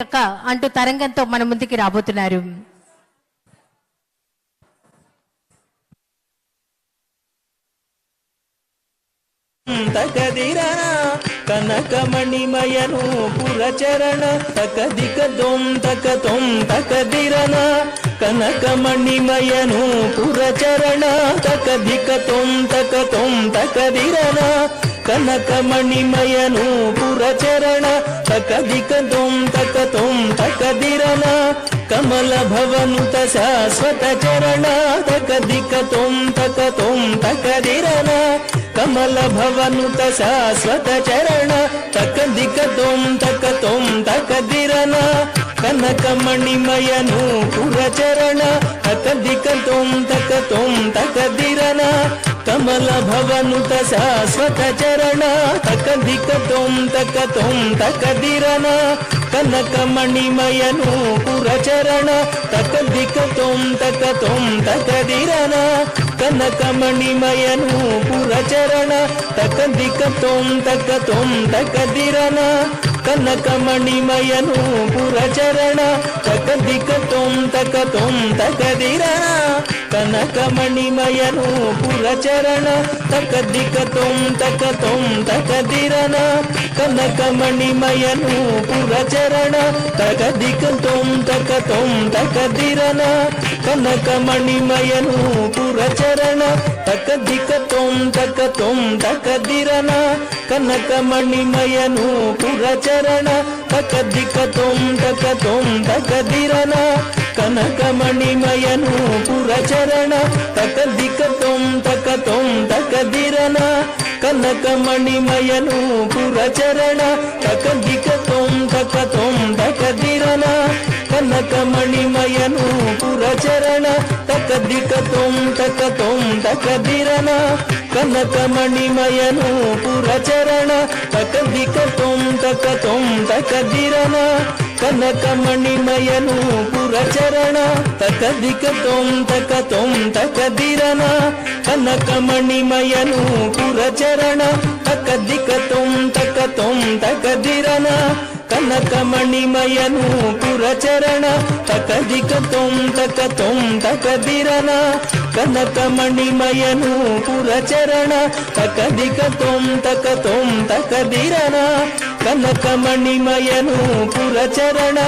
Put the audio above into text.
అంటూ తరంగంతో మన ముందుకి రాబోతున్నారు. తకదిరన కనకమణిమయను పురచరణ తకదిక దొం తకదిరన కనకమణిమయను పురచరణ తకదిక తొం తకదిరన కనకమణిమయను పురచరణ తకదిక దొం తకదిరన కమల భవనుత శాశ్వత చరణ తకదిక తొం తకదిరన కమల భవనుత శాశ్వత చరణ తకదిక తొం తకదిరన కనకమణిమయను పురచరణ తకదిక తొం తకదిరన కమల భవనుత శాశ్వత చరణ తకదిక తొం తకదిరన కనకమణిమయను పురచరణ తకదిక తొం తకదిరన కనకమణిమయను పురచరణ తకదిక తొం తకదిరన కనకమణిమయను పురచరణ తకదిక తొం తకదిరన కనకమణిమయను పురచరణ తకదిక తొం తకదిరన కనకమణిమయను పురచరణ తకదిక తొం తకదిరన కనకమణిమయను పురచరణ తకదిక తొం తకదిరన కనకమణిమయను పురచరణ తకదిక తొం తకదిరన కనకమణిమయను పురచరణ తకదిక తొం తకదిరన కనకమణిమయను పురచరణ తకదిక తొం తకదిరన కనకమణిమయను పురచరణ తకదిక తొం తకదిరన కనకమణిమయను పురచరణ తకదిక తొం తకదిరన కనకమణిమయను పురచరణ తకదిక తొం తకదిరన కనకమణిమయను పురచరణ తకదిక తొం తకదిరన కనకమణిమయను పురచరణ తకదిక తొం తకదిరన కనకమణిమయను పురచరణ తకదిక తొం తకదిరన కనకమణిమయను పురచరణ